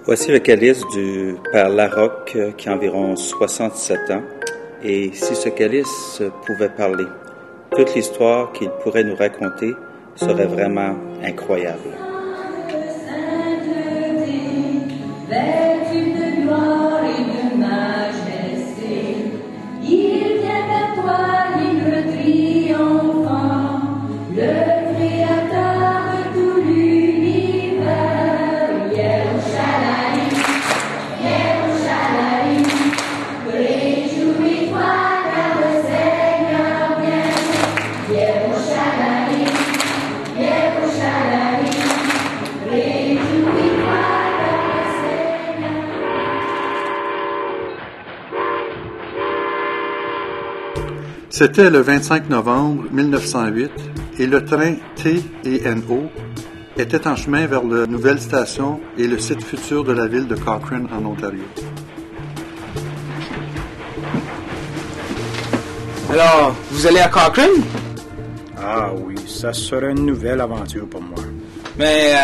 Voici le calice du père Larocque qui a environ 67 ans. Et si ce calice pouvait parler, toute l'histoire qu'il pourrait nous raconter serait vraiment incroyable. C'était le 25 novembre 1908 et le train T&O était en chemin vers la nouvelle station et le site futur de la ville de Cochrane en Ontario. Alors, vous allez à Cochrane? Ah oui, ça serait une nouvelle aventure pour moi. Mais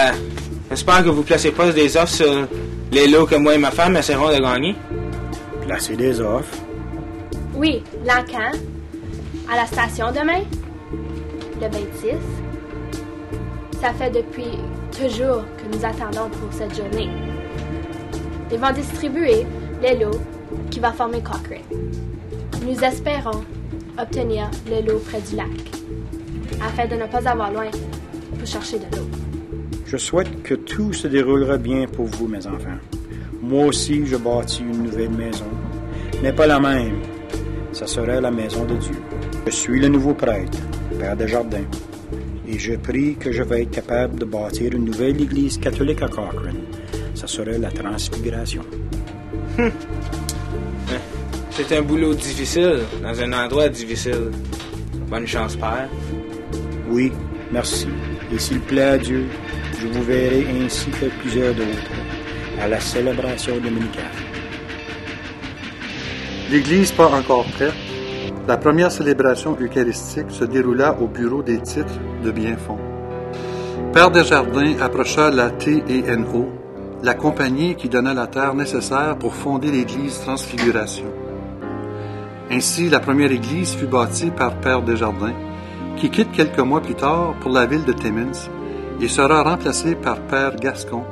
j'espère que vous ne placez pas des offres sur les lots que moi et ma femme essaierons de gagner. Placer des offres? Oui, l'encan. À la station demain, le 26. Ça fait depuis toujours que nous attendons pour cette journée. Ils vont distribuer les lots qui vont former Cochrane. Nous espérons obtenir le lot près du lac, afin de ne pas avoir loin pour chercher de l'eau. Je souhaite que tout se déroulera bien pour vous, mes enfants. Moi aussi, je bâtis une nouvelle maison, mais pas la même. Ça serait la maison de Dieu. Je suis le nouveau prêtre, Père Desjardins, et je prie que je vais être capable de bâtir une nouvelle église catholique à Cochrane. Ça serait la transfiguration. C'est un boulot difficile, dans un endroit difficile. Bonne chance, Père. Oui, merci. Et s'il plaît à Dieu, je vous verrai ainsi que plusieurs d'autres à la célébration dominicale. L'église pas encore prête, la première célébration eucharistique se déroula au bureau des titres de Bienfond. Père Desjardins approcha la T&O, la compagnie qui donna la terre nécessaire pour fonder l'église Transfiguration. Ainsi, la première église fut bâtie par Père Desjardins, qui quitte quelques mois plus tard pour la ville de Timmins et sera remplacé par Père Gascon,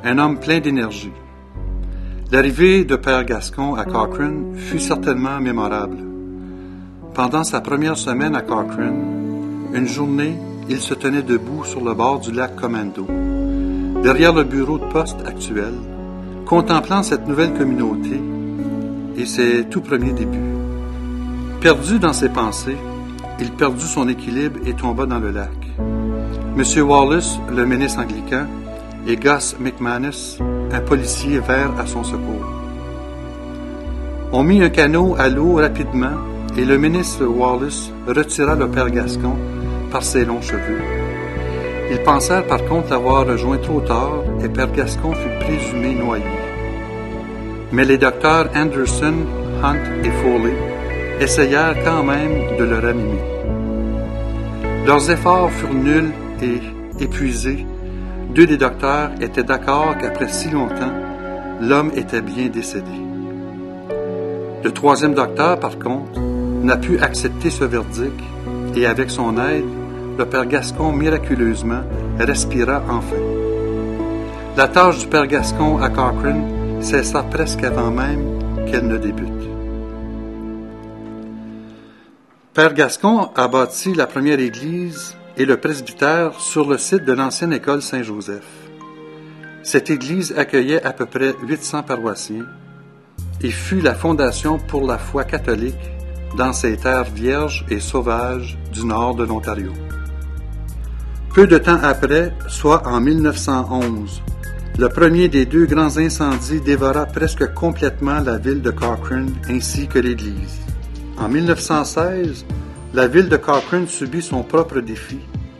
un homme plein d'énergie. L'arrivée de Père Gascon à Cochrane fut certainement mémorable. Pendant sa première semaine à Cochrane, une journée, il se tenait debout sur le bord du lac Commando, derrière le bureau de poste actuel, contemplant cette nouvelle communauté et ses tout premiers débuts. Perdu dans ses pensées, il perdit son équilibre et tomba dans le lac. M. Wallace, le ministre anglican, et Gus McManus, un policier, vinrent à son secours. On mit un canot à l'eau rapidement et le ministre Wallace retira le père Gascon par ses longs cheveux. Ils pensèrent par contre l'avoir rejoint trop tard et père Gascon fut présumé noyé. Mais les docteurs Anderson, Hunt et Foley essayèrent quand même de le ranimer. Leurs efforts furent nuls et, épuisés, deux des docteurs étaient d'accord qu'après si longtemps, l'homme était bien décédé. Le troisième docteur, par contre, n'a pu accepter ce verdict et avec son aide, le père Gascon miraculeusement respira enfin. La tâche du père Gascon à Cochrane cessa presque avant même qu'elle ne débute. Père Gascon a bâti la première église et le presbytère sur le site de l'ancienne école Saint-Joseph. Cette église accueillait à peu près 800 paroissiens et fut la fondation pour la foi catholique dans ces terres vierges et sauvages du nord de l'Ontario. Peu de temps après, soit en 1911, le premier des deux grands incendies dévora presque complètement la ville de Cochrane ainsi que l'église. En 1916, la ville de Cochrane subit son propre défi,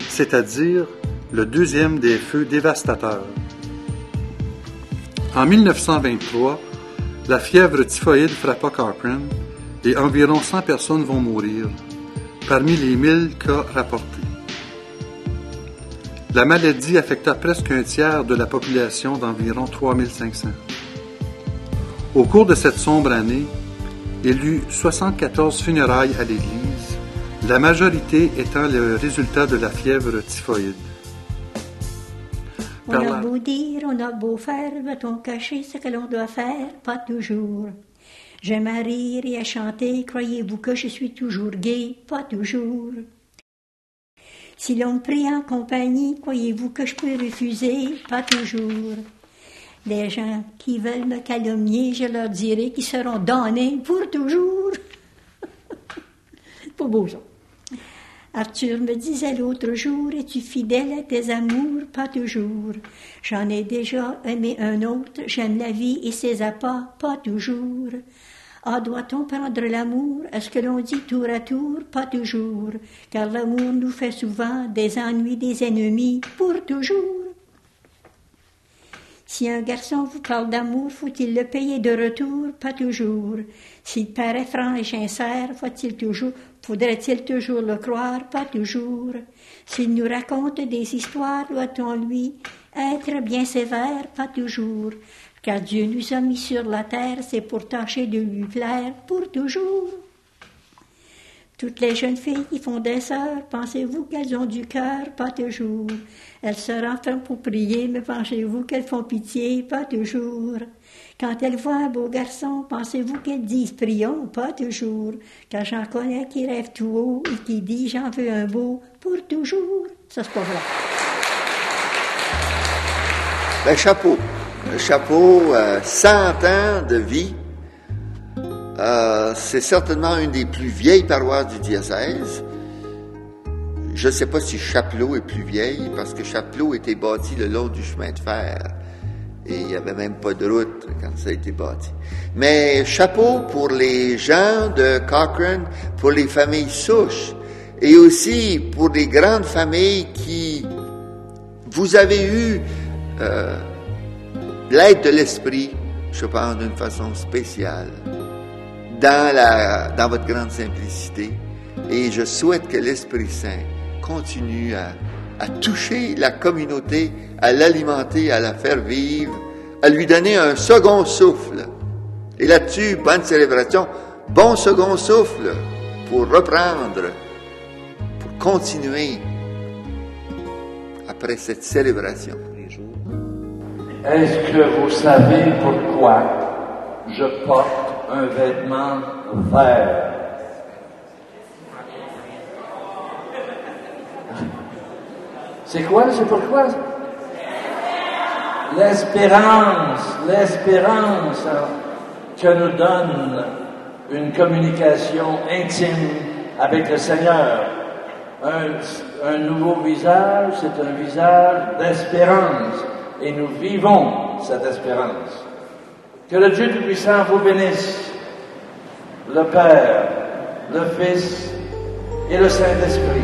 c'est-à-dire le deuxième des feux dévastateurs. En 1923, la fièvre typhoïde frappa Cochrane et environ 100 personnes vont mourir, parmi les 1000 cas rapportés. La maladie affecta presque un tiers de la population d'environ 3500. Au cours de cette sombre année, il y eut 74 funérailles à l'église, la majorité étant le résultat de la fièvre typhoïde. On a beau dire, on a beau faire, va-t-on cacher ce que l'on doit faire? Pas toujours. J'aime à rire et à chanter, croyez-vous que je suis toujours gai? Pas toujours. Si l'on me prie en compagnie, croyez-vous que je peux refuser? Pas toujours. Des gens qui veulent me calomnier, je leur dirai qu'ils seront damnés pour toujours. Pas beau ça. Arthur me disait l'autre jour, es-tu fidèle à tes amours? Pas toujours. J'en ai déjà aimé un autre, j'aime la vie et ses appas? Pas toujours. Ah, doit-on prendre l'amour? Est-ce que l'on dit tour à tour? Pas toujours. Car l'amour nous fait souvent des ennuis, des ennemis, pour toujours. Si un garçon vous parle d'amour, faut-il le payer de retour? Pas toujours. S'il paraît franc et sincère, faudrait-il toujours le croire? Pas toujours. S'il nous raconte des histoires, doit-on lui être bien sévère? Pas toujours. Car Dieu nous a mis sur la terre, c'est pour tâcher de lui plaire pour toujours. Toutes les jeunes filles qui font des sœurs, pensez-vous qu'elles ont du cœur? Pas toujours. Elles se renferment pour prier, mais pensez-vous qu'elles font pitié? Pas toujours. Quand elles voient un beau garçon, pensez-vous qu'elles disent prions? Pas toujours. Car j'en connais qui rêvent tout haut et qui disent j'en veux un beau pour toujours. Ça, c'est pas vrai. Ben, chapeau. Chapeau, 100 ans de vie. C'est certainement une des plus vieilles paroisses du diocèse. Je ne sais pas si Chapelot est plus vieille, parce que Chapelot était bâti le long du chemin de fer. Et il n'y avait même pas de route quand ça a été bâti. Mais chapeau pour les gens de Cochrane, pour les familles souches, et aussi pour les grandes familles qui... Vous avez eu l'aide de l'Esprit, je pense, d'une façon spéciale, dans votre grande simplicité. Et je souhaite que l'Esprit Saint continue à toucher la communauté, à l'alimenter, à la faire vivre, à lui donner un second souffle. Et là-dessus, bonne célébration, bon second souffle pour reprendre, pour continuer après cette célébration. Est-ce que vous savez pourquoi je porte un vêtement vert? C'est quoi? C'est pourquoi? L'espérance que nous donne une communication intime avec le Seigneur. Un nouveau visage, c'est un visage d'espérance. Et nous vivons cette espérance. Que le Dieu Tout-Puissant vous bénisse, le Père, le Fils et le Saint-Esprit.